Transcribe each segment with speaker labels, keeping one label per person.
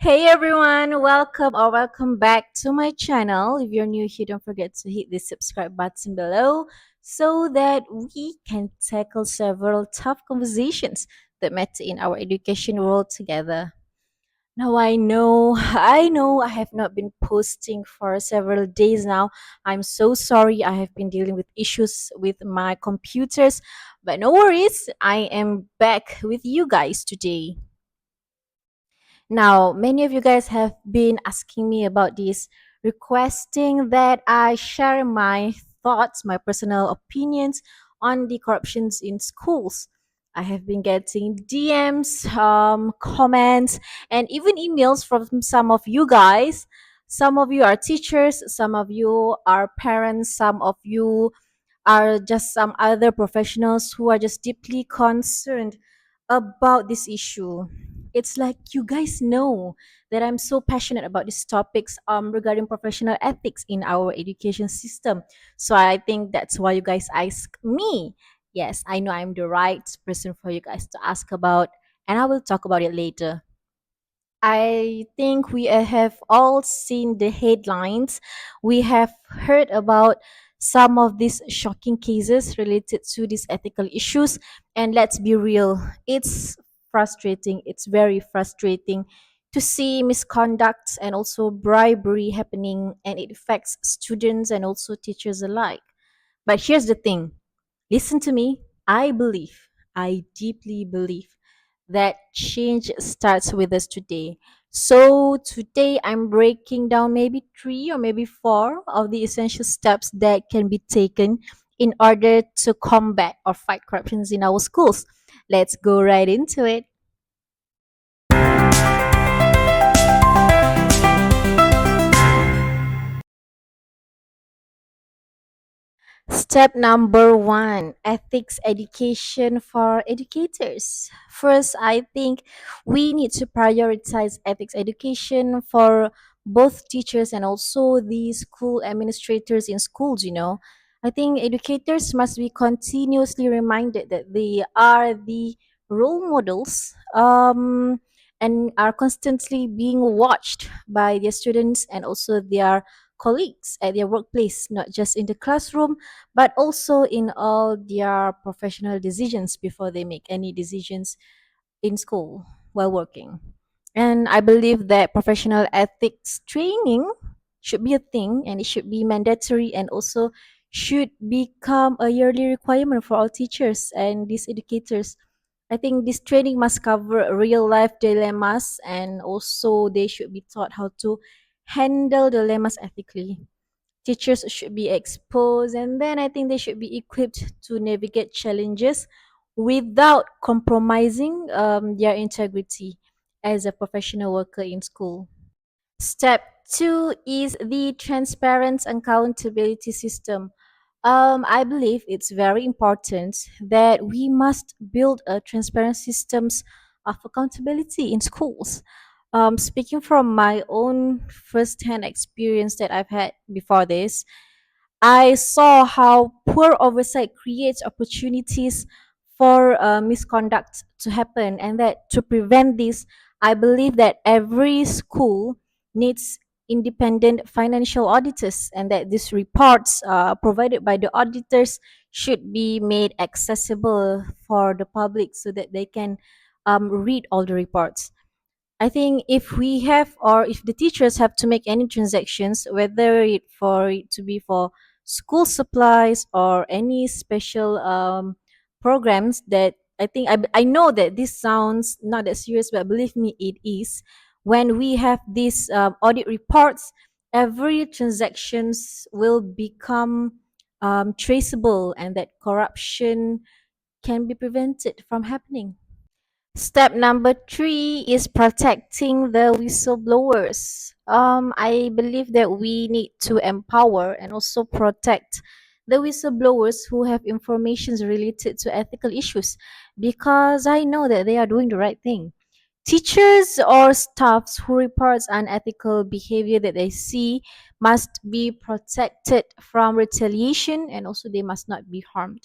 Speaker 1: Hey everyone, welcome back to my channel. If you're new here, don't forget to hit the subscribe button below so that we can tackle several tough conversations that matter in our education world together. Now I know I have not been posting for several days now. I'm so sorry. I have been dealing with issues with my computers, but no worries. I am back with you guys today. Now, many of you guys have been asking me about this, requesting that I share my thoughts, my personal opinions on the corruptions in schools. I have been getting DMs, comments, and even emails from some of you guys. Some of you are teachers, some of you are parents, some of you are just some other professionals who are just deeply concerned about this issue. It's like you guys know that I'm so passionate about these topics regarding professional ethics in our education system. So I think that's why you guys ask me. Yes, I know I'm the right person for you guys to ask about, and I will talk about it later. I think we have all seen the headlines. We have heard about some of these shocking cases related to these ethical issues. And let's be real, it's frustrating. It's very frustrating to see misconducts and also bribery happening, and it affects students and also teachers alike. But here's the thing, listen to me. I deeply believe that change starts with us today. So, today I'm breaking down maybe three or maybe four of the essential steps that can be taken in order to combat or fight corruptions in our schools. Let's go right into it. Step number one, ethics education for educators. First, I think we need to prioritize ethics education for both teachers and also the school administrators in schools. I think educators must be continuously reminded that they are the role models, and are constantly being watched by their students and also their colleagues at their workplace, not just in the classroom but also in all their professional decisions before they make any decisions in school while working. And I believe that professional ethics training should be a thing, and it should be mandatory and also should become a yearly requirement for all teachers and these educators. I think this training must cover real life dilemmas, and also they should be taught how to handle dilemmas ethically. Teachers should be exposed, and then I think they should be equipped to navigate challenges without compromising their integrity as a professional worker in school. Step two is the transparent accountability system. I believe it's very important that we must build a transparent systems of accountability in schools. Speaking from my own first-hand experience that I've had before this, I saw how poor oversight creates opportunities for misconduct to happen, and that to prevent this, I believe that every school needs independent financial auditors, and that these reports provided by the auditors should be made accessible for the public so that they can read all the reports. I think if we have or if the teachers have to make any transactions, whether it to be for school supplies or any special programs, that I know that this sounds not that serious, but believe me, it is. When we have these audit reports, every transactions will become traceable, and that corruption can be prevented from happening. Step number three is protecting the whistleblowers. I believe that we need to empower and also protect the whistleblowers who have information related to ethical issues, because I know that they are doing the right thing. Teachers or staffs who reports unethical behavior that they see must be protected from retaliation, and also they must not be harmed.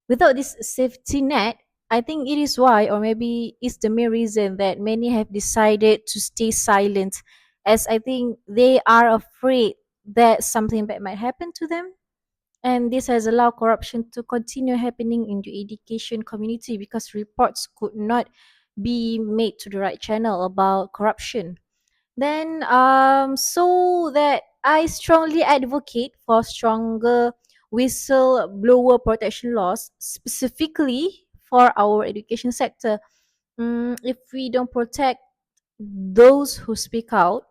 Speaker 1: Without this safety net, I think it is why, or maybe it's the main reason that many have decided to stay silent, as I think they are afraid that something bad might happen to them. And this has allowed corruption to continue happening in the education community because reports could not be made to the right channel about corruption. Then, so that I strongly advocate for stronger whistleblower protection laws, specifically for our education sector. If we don't protect those who speak out,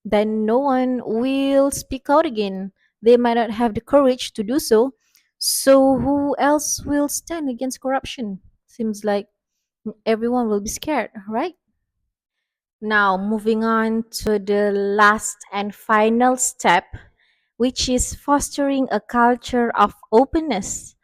Speaker 1: then no one will speak out again. They might not have the courage to do so. So, who else will stand against corruption? Seems like everyone will be scared, right? Now, moving on to the last and final step, which is fostering a culture of openness.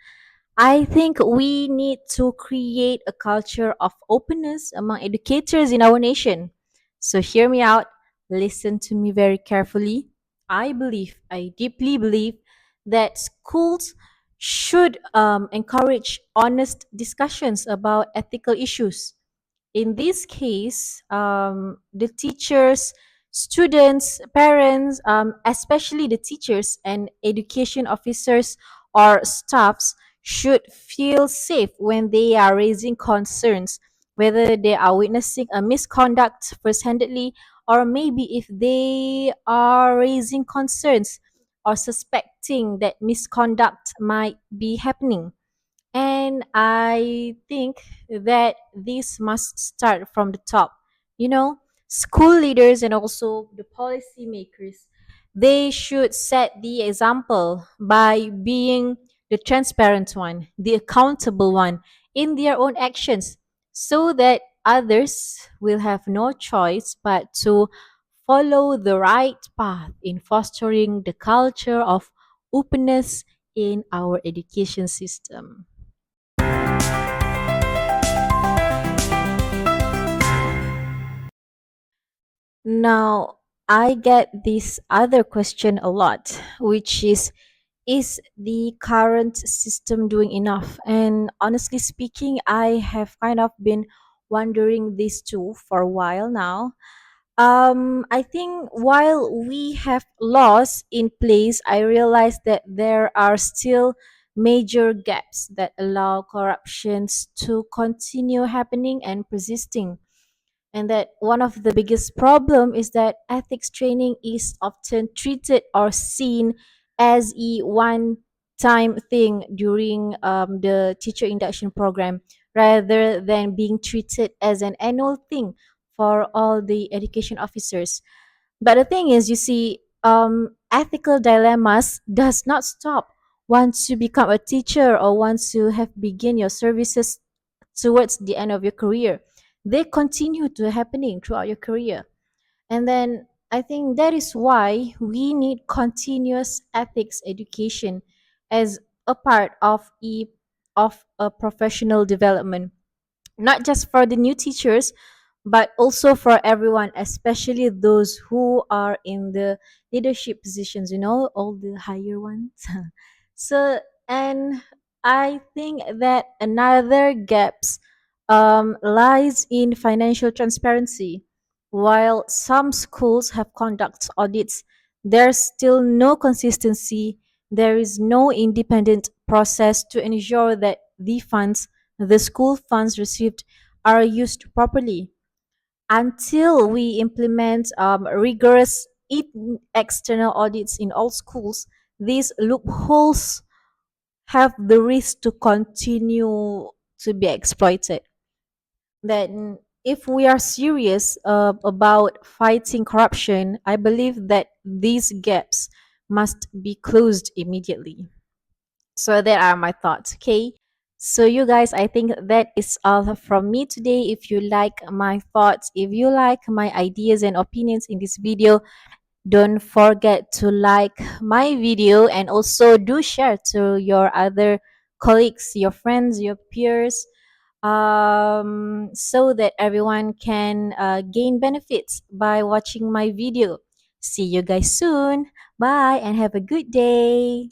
Speaker 1: I think we need to create a culture of openness among educators in our nation. So, hear me out, listen to me very carefully. I deeply believe that schools should encourage honest discussions about ethical issues. In this case, the teachers, students, parents, especially the teachers and education officers or staffs, should feel safe when they are raising concerns, whether they are witnessing a misconduct first-handedly, or maybe if they are raising concerns or suspecting that misconduct might be happening. And I think that this must start from the top. You know, school leaders and also the policy makers, they should set the example by being the transparent one, the accountable one in their own actions, so that others will have no choice but to follow the right path in fostering the culture of openness in our education system. Now, I get this other question a lot, which is the current system doing enough? And honestly speaking, I have kind of been wondering this too for a while now. I think while we have laws in place, I realize that there are still major gaps that allow corruptions to continue happening and persisting, and that one of the biggest problem is that ethics training is often treated or seen as a one time thing during the teacher induction program, rather than being treated as an annual thing for all the education officers. But the thing is, you see, ethical dilemmas does not stop once you become a teacher or once you have begin your services towards the end of your career. They continue to happening throughout your career. And then I think that is why we need continuous ethics education as a part of a professional development, not just for the new teachers, but also for everyone, especially those who are in the leadership positions, all the higher ones. So, and I think that another gaps lies in financial transparency. While some schools have conduct audits, there's still no consistency. There is no independent process to ensure that the school funds received are used properly. Until we implement rigorous external audits in all schools, these loopholes have the risk to continue to be exploited. Then, if we are serious about fighting corruption, I believe that these gaps must be closed immediately. So there are my thoughts. Okay. So you guys, I think that is all from me today. If you like my thoughts, if you like my ideas and opinions in this video, don't forget to like my video and also do share to your other colleagues, your friends, your peers, so that everyone can gain benefits by watching my video. See you guys soon. Bye and have a good day.